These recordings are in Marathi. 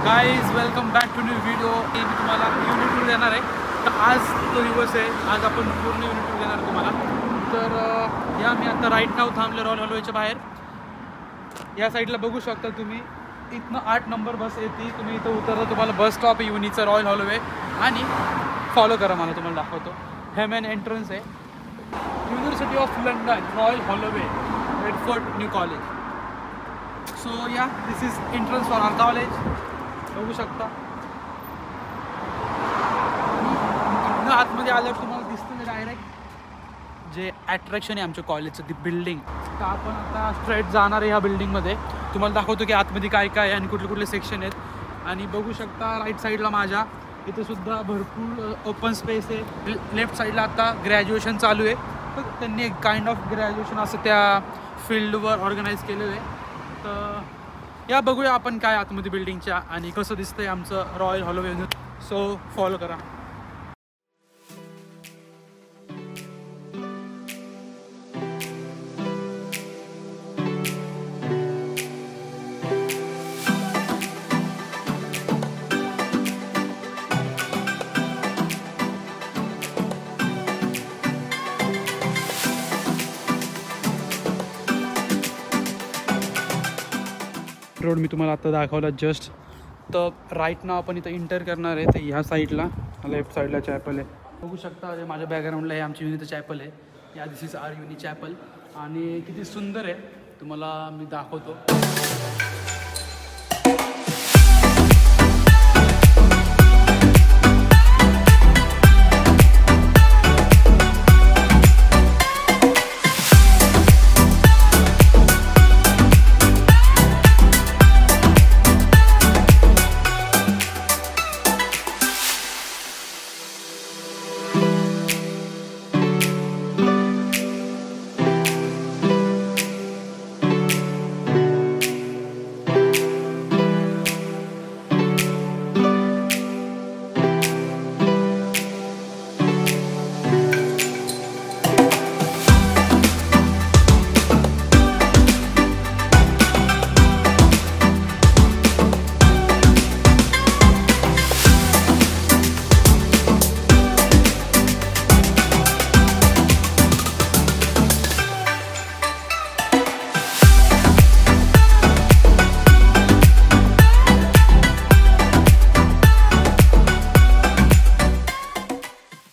Guys welcome back to new video. मी तुम्हाला युनिट टूर देणार आहे. तर आज तो दिवस आहे, आज आपण पूर्ण युनिट टूर देणार तुम्हाला. तर या मी आता राईट नाव थांबले रॉयल हॉलोवेच्या बाहेर. या साईडला बघू शकता तुम्ही, इथनं 8 नंबर बस येते. तुम्ही इथं उतरता, तुम्हाला बस स्टॉप आहे युनिटचा रॉयल हॉलोवे. आणि फॉलो करा, मला तुम्हाला दाखवतो. हे मेन एंट्रन्स आहे, University of London Royal Holloway Bedford New College. So या this is entrance for our college. बघू शकता आतमध्ये आल्यावर तुम्हाला दिसतं डायरेक्ट जे अट्रॅक्शन आहे आमच्या कॉलेजचं, ती बिल्डिंग. तर आपण आता स्ट्रेट जाणार आहे ह्या बिल्डिंगमध्ये. तुम्हाला दाखवतो की आतमध्ये काय काय आणि कुठले कुठले सेक्शन आहेत. आणि बघू शकता राईट साईडला माझ्या इथे सुद्धा भरपूर ओपन स्पेस आहे. लेफ्ट साईडला आता ग्रॅज्युएशन चालू आहे. तर त्यांनी एक काइंड ऑफ ग्रॅज्युएशन असं त्या फील्डवर ऑर्गनाईज केलेलं आहे. तर या बघूया आपण काय आतमध्ये बिल्डिंगच्या आणि कसं दिसतंय आमचं रॉयल हॉलोवे. सो फॉलो करा. रोड मी तुम्हाला आता दाखवला जस्ट. तर राईट ना आपण इथं इंटर करणार आहे. तर ह्या साईडला लेफ्ट साईडला चॅपल आहे. बघू शकता माझ्या बॅकग्राऊंडला हे आमची युनिचं चॅपल आहे. या दिस इज आर युनि चॅपल. आणि किती सुंदर आहे तुम्हाला मी दाखवतो.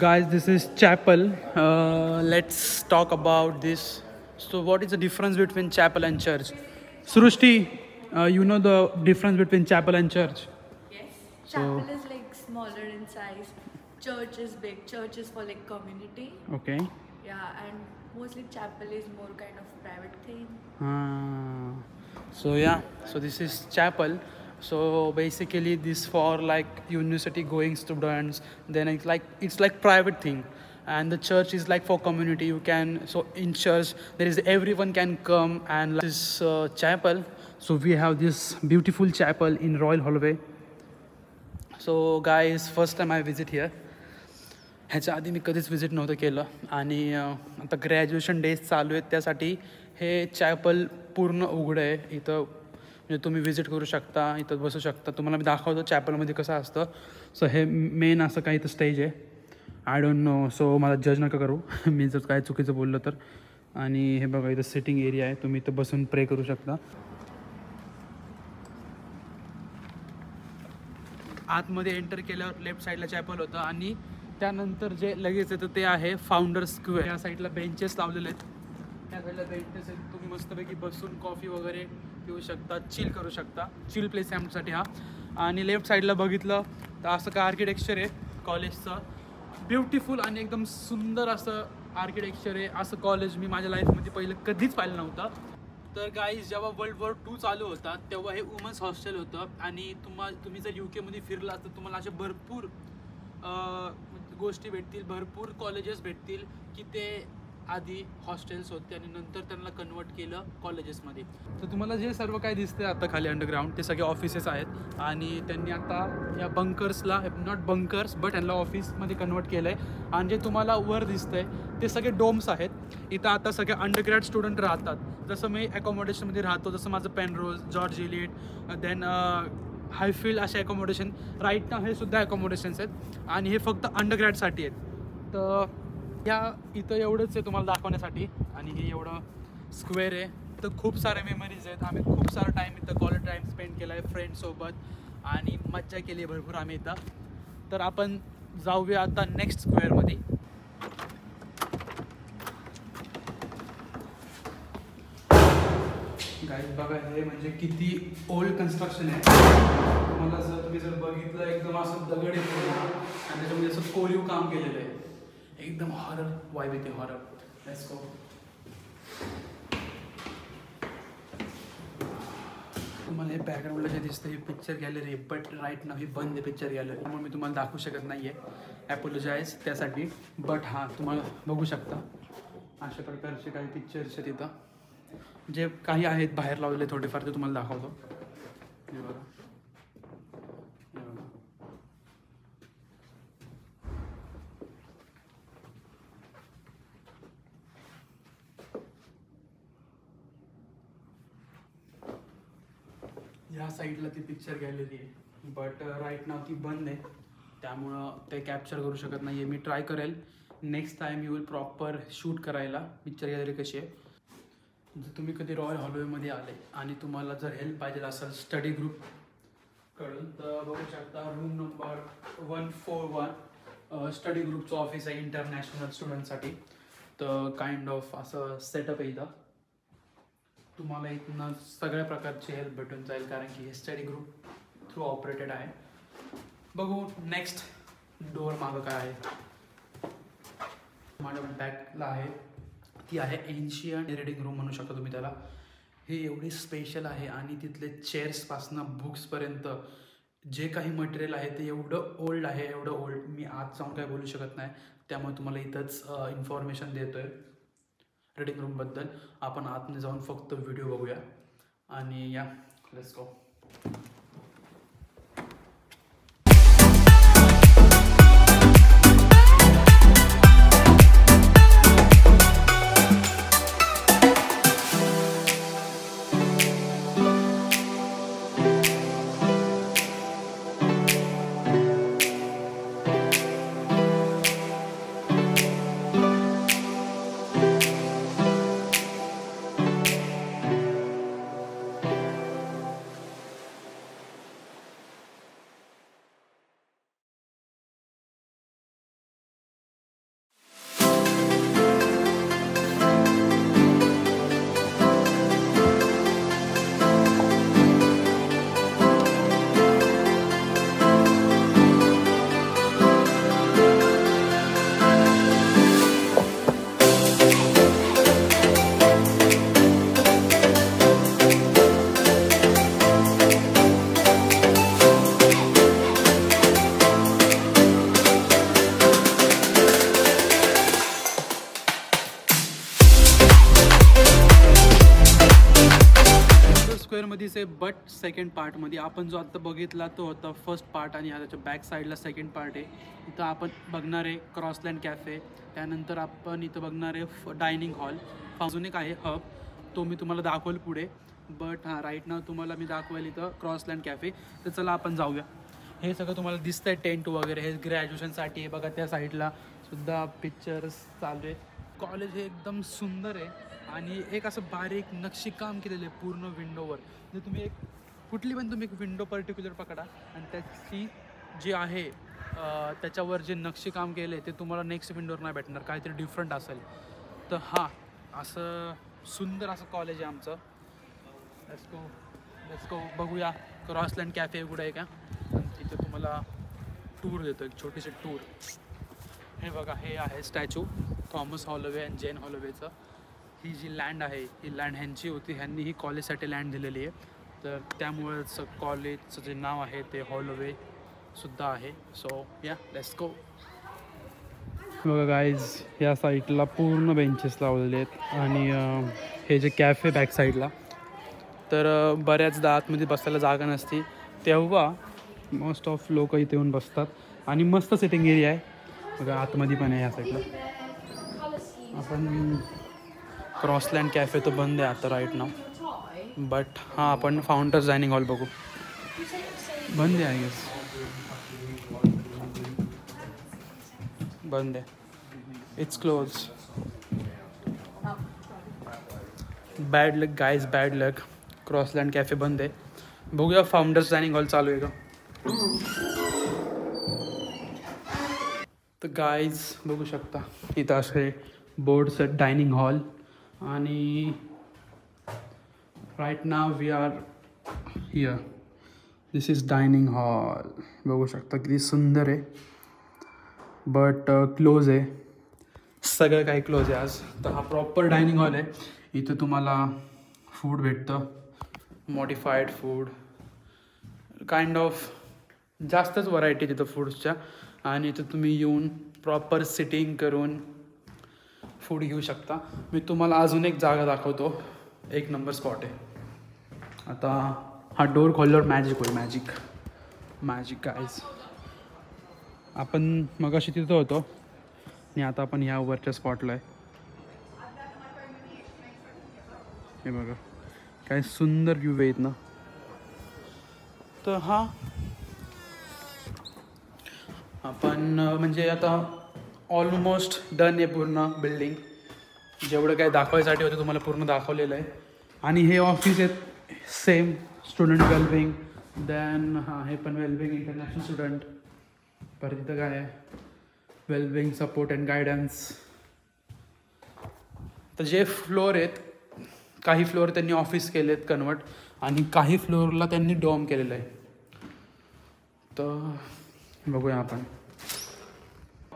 Guys, this is chapel. Let's talk about this. So what is the difference between chapel and church? Srushti, you know the difference between chapel and church? Yes. Chapel is like smaller in size. Church is big. Church is for like community. Okay. Yeah, and mostly chapel is more kind of private thing. So yeah, so this is chapel. So basically this for like university going students. Then it's like private thing. And the church is like for community. You can, so in church there is everyone can come. And this chapel, so we have this beautiful chapel in Royal Holloway. So guys, first time I visit here. ह्याच्या आधी मी कधीच विजिट नव्हतं केलं. आणि आता ग्रॅज्युएशन डेज चालू आहेत, त्यासाठी हे चॅपल पूर्ण उघडं आहे. इथं म्हणजे तुम्ही विजिट करू शकता, इथं बसू शकता. तुम्हाला मी दाखवतो चॅपलमध्ये कसं असतं. सो हे मेन असं काही इथं स्टेज आहे. आय डोंट नो, सो मला जज नका करू मी जर काय चुकीचं बोललं तर. आणि हे बघा इथं सिटिंग एरिया आहे, तुम्ही इथं बसून प्रे करू शकता. आतमध्ये एंटर केल्यावर लेफ्ट साईडला चॅपल होतं. आणि त्यानंतर जे लगेच येतं ते आहे फाउंडर स्क्वेअर. या साईडला बेंचेस लावलेले आहेत. त्या साईडला बेंचेस आहेत, तुम्ही मस्तपैकी बसून कॉफी वगैरे पिऊ शकता, चिल करू शकता. चिल प्लेस आहे आमच्यासाठी हा. आणि लेफ्ट साईडला बघितलं तर असं काय आर्किटेक्चर आहे कॉलेजचं, ब्युटिफुल आणि एकदम सुंदर असं आर्किटेक्चर आहे. असं कॉलेज मी माझ्या लाईफमध्ये पहिलं कधीच पाहिलं नव्हतं. तर गाईज, जेव्हा वर्ल्ड वॉर 2 चालू होता तेव्हा हे वुमन्स हॉस्टेल होतं. आणि तुम्ही जर UK फिरला तर तुम्हाला असे भरपूर गोष्टी भेटतील, भरपूर कॉलेजेस भेटतील की ते आधी हॉस्टेल्स होते आणि नंतर त्यांना कन्वर्ट केलं कॉलेजेसमध्ये. तर तुम्हाला जे सर्व काय दिसते आता खाली अंडरग्राउंड, ते सगळे ऑफिसेस आहेत. आणि त्यांनी आता या बंकर्सला, नॉट बंकर्स बट यांना ऑफिसमध्ये कन्वर्ट केलं आहे. आणि जे तुम्हाला वर दिसतंय ते सगळे डोम्स आहेत. इथं आता सगळे अंडरग्रॅड स्टुडंट राहतात. जसं मी अकोमोडेशनमध्ये राहतो, जसं माझं पेनरोज, जॉर्ज इलियट, देन हायफील्ड असे अकोमोडेशन राईट नाव हे सुद्धा अकोमोडेशन्स आहेत आणि हे फक्त अंडरग्रॅडसाठी आहेत. तर ह्या इथं एवढंच आहे तुम्हाला दाखवण्यासाठी. आणि हे एवढं स्क्वेअर आहे. तर खूप सारे मेमरीज आहेत. आम्ही खूप सारा टाईम इथं कॉलेज टाईम स्पेंड केला आहे फ्रेंड्ससोबत आणि मज्जा केली आहे भरपूर आम्ही इथं. तर आपण जाऊया आता नेक्स्ट स्क्वेअरमध्ये. गाईज बघा हे म्हणजे किती ओल्ड कन्स्ट्रक्शन आहे. तुम्हाला जर तुम्ही जर बघितलं एकदम असं दगड येतो आणि त्याच्यामध्ये असं कोरीव काम केलेलं आहे. एकदम हॉरर वाईब येते, हॉरर. Let's go. तुम्हाला हे बॅकग्राऊंडला जे दिसतं हे पिक्चर गॅलरी आहे, बट राईट नाव ही बंद आहे पिक्चर गॅलरी. त्यामुळे मी तुम्हाला दाखवू शकत नाही आहे, ॲपोलोजाईज त्यासाठी. बट हां तुम्हाला बघू शकता अशा प्रकारचे काही पिक्चर्स आहेत तिथं. जे काही आहेत बाहेर लावलेले थोडेफार ते तुम्हाला दाखवतो. हे बघा, हे बघा. ह्या साईडला ती पिक्चर गॅलरी आहे, बट राईट नाव ती बंद आहे. त्यामुळं ते कॅप्चर करू शकत नाही आहे. मी ट्राय करेल next time you will proper shoot करायला पिक्चर गॅलरी कशी आहे. जर तुम्ही कधी रॉयल हॉलोवेमध्ये आले आणि तुम्हाला जर हेल्प पाहिजे असेल स्टडी ग्रुपकडून तर बघू शकता रूम नंबर 141 स्टडी ग्रुपचं ऑफिस आहे इंटरनॅशनल स्टुडंटसाठी. तर काइंड ऑफ असं सेटअप आहे इथं. तुम्हाला इथनं सगळ्या प्रकारची हेल्प भेटून जाईल कारण की हे स्टडी ग्रुप थ्रू ऑपरेटेड आहे. बघू नेक्स्ट डोअर मागं काय आहे. माझ्या बॅकला आहे ती आहे एन्शियंट रीडिंग रूम म्हणू शकता तुम्ही त्याला. हे एवढी स्पेशल आहे आणि तिथले चेअर्सपासनं बुक्सपर्यंत जे काही मटेरियल आहे ते एवढं ओल्ड आहे, एवढं ओल्ड मी आज जाऊन काय बोलू शकत नाही. त्यामुळे तुम्हाला इथंच इन्फॉर्मेशन देतो आहे रीडिंग रूमबद्दल. आपण आतमध्ये जाऊन फक्त व्हिडिओ बघूया आणि या लेट्स गो. स्क्वेअरमध्येच आहे बट सेकंड पार्टमध्ये. आपण जो आत्ता बघितला तो होता फर्स्ट पार्ट आणि त्याच्या बॅक साईडला सेकंड पार्ट आहे. इथं आपण बघणार आहे क्रॉसलँड कॅफे. त्यानंतर आपण इथं बघणार आहे डायनिंग हॉल. अजून एक आहे हब, तो मी तुम्हाला दाखवेल पुढे. बट हां राईट नाव तुम्हाला मी दाखवेल इथं क्रॉसलँड कॅफे. तर चला आपण जाऊया. हे सगळं तुम्हाला दिसतंय टेंट वगैरे, हे ग्रॅज्युएशनसाठी आहे बघा. त्या साईडला सुद्धा पिक्चर्स चालू आहेत. कॉलेज हे एकदम सुंदर आहे आणि एक असं बारीक नक्षीकाम केलेलं आहे पूर्ण विंडोवर. जर तुम्ही एक कुठली पण तुम्ही एक विंडो पर्टिक्युलर पकडा आणि त्याची जी आहे त्याच्यावर जे नक्षीकाम केलं आहे ते तुम्हाला नेक्स्ट विंडोवर नाही भेटणार, काहीतरी डिफरंट असेल. तर हां असं सुंदर असं कॉलेज आहे आमचं. लेट्स गो बघूया क्रॉसलँड कॅफे कुठं आहे का. तिथे तुम्हाला टूर देतो, एक छोटीशी टूर. हे बघा हे आहे स्टॅच्यू थॉमस हॉलोवे आणि जेन हॉलोवेचं. ही जी लँड आहे ही लँड ह्यांची होती, ह्यांनी ही कॉलेजसाठी लँड दिलेली आहे. तर त्यामुळेच कॉलेजचं जे नाव आहे ते हॉलोवे सुद्धा आहे. सो या लेट्स गो. बघा गाईज या साईडला पूर्ण बेंचेस लावलेले आहेत आणि हे जे कॅफे बॅक साईडला तर बऱ्याचदा आतमध्ये बसायला जागा नसती, तेव्हा मोस्ट ऑफ लोक इथे येऊन बसतात आणि मस्त सिटिंग एरिया आहे. बघा आतमध्ये पण आहे ह्या साईडला. आपण क्रॉसलँड कॅफे तो बंद आहे आता राईट नाव. बट हां आपण फाउंटर्स डायनिंग हॉल बघू. बंद आहे आय गेस, बंद आहे, it's close. Bad luck guys, bad luck. Crossland cafe बंद आहे. बघूया फाउंडर्स डायनिंग हॉल चालू आहे का. तर गाईज बघू शकता इथं असे बोर्ड्स आहेत, डायनिंग हॉल. आणि right now we are here. This is dining hall. बघू शकता किती सुंदर आहे, बट क्लोज आहे. सगळं काही क्लोज आहे आज. तर हा प्रॉपर डायनिंग हॉल आहे. इथं तुम्हाला फूड भेटतं, मॉडिफाईड फूड, काइंड ऑफ जास्तच व्हरायटी तिथं फूड्सच्या. आणि इथं तुम्ही येऊन प्रॉपर सिटिंग करून फूड घेऊ शकता. मी तुम्हाला अजून एक जागा दाखवतो, एक नंबर स्पॉट आहे. आता हा डोर खोलल्यावर मॅजिक होईल, मॅजिक मॅजिक गाईज. आपण मगाशी तिथं होतो आणि आता आपण ह्या वरच्या स्पॉटला आहे. हे बघा काय सुंदर व्ह्यू आहेत ना. तर हा आपण म्हणजे आता ऑलमोस्ट डन आहे पूर्ण बिल्डिंग. जेवढं काय दाखवायसाठी होतं तुम्हाला पूर्ण दाखवलेलं आहे. आणि हे ऑफिस आहेत सेम स्टुडंट वेलबिंग. देन हां हे पण वेलबिंग इंटरनॅशनल स्टुडंट. परत तिथं काय आहे वेलबिंग सपोर्ट अँड गायडन्स. तर जे फ्लोअर आहेत, काही फ्लोअर त्यांनी ऑफिस केले आहेत कन्वर्ट, आणि काही फ्लोअरला त्यांनी डॉम केलेलं आहे. तर बघूया आपण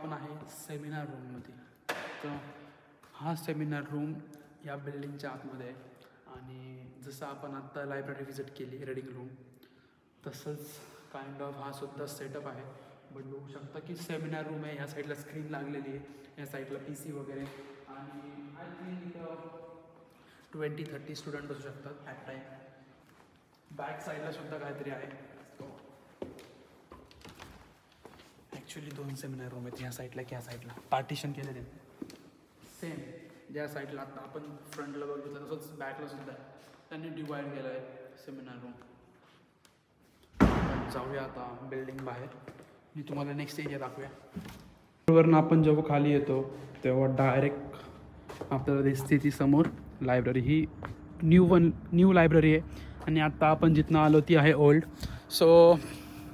आहे सेमिनार रूममध्ये. तर हा सेमिनार रूम या बिल्डिंगच्या आतमध्ये आहे. आणि जसं आपण आत्ता लायब्ररी व्हिजिट केली रीडिंग रूम, तसंच काइंड ऑफ हा सुद्धा सेटअप आहे. बट बघू शकता की सेमिनार रूम आहे. ह्या साईडला स्क्रीन लागलेली आहे, या साईडला PC वगैरे. आणि आय थिंक इथं 20-30 स्टुडंट बसू शकतात ॲट टाईम. बॅक साईडला सुद्धा काहीतरी आहे. ॲक्च्युली 2 सेमिनार रूम आहेत, ह्या साईडला की ह्या साईडला पार्टिशन केलं त्यांनी. सेम ज्या साईडला आता आपण फ्रंटला बघितलं तसंच बॅकला सुद्धा आहे. त्यांनी डिवाईड केलं आहे सेमिनार रूम. जाऊया आता बिल्डिंग बाहेर, मी तुम्हाला नेक्स्ट एरिया दाखवूया. वरनं आपण जेव्हा खाली येतो तेव्हा डायरेक्ट आपल्याला दिसते ती समोर लायब्ररी. ही न्यू लायब्ररी आहे. आणि आत्ता आपण जिथनं आलो ती आहे ओल्ड. So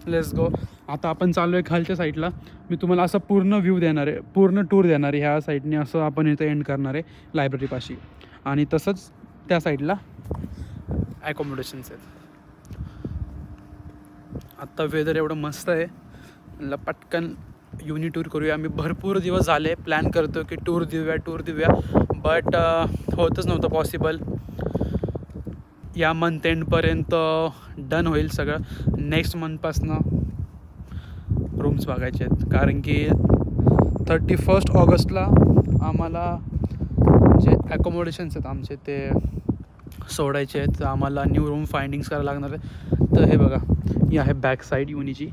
let's go. आता आपण चाललो आहे खालच्या साईडला. मी तुम्हाला असं पूर्ण व्ह्यू देणार आहे, पूर्ण टूर देणार आहे ह्या साईडने. असं आपण इथं एंड करणार आहे लायब्ररीपाशी. आणि तसंच त्या साईडला ॲकोमोडेशन्स आहेत. आत्ता वेदर एवढं मस्त आहे, पटकन युनि टूर करूया. आम्ही भरपूर दिवस झाले प्लॅन करतो की टूर देऊया, बट होतच नव्हतं पॉसिबल. या मंथ एंडपर्यंत डन होईल सगळं. नेक्स्ट मंथपासनं रूम्स बघायचे आहेत, कारण की 31 ऑगस्टला आम्हाला जे ॲकोमोडेशन्स आहेत आमचे ते सोडायचे आहेत. आम्हाला न्यू रूम फाइंडिंग्स करायला लागणार आहे. तर हे बघा, ही आहे बॅक साईड युनिची.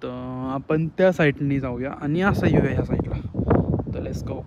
तर आपण त्या साईडनी जाऊया आणि असं येऊया ह्या साईडला. तर लेट्स गो.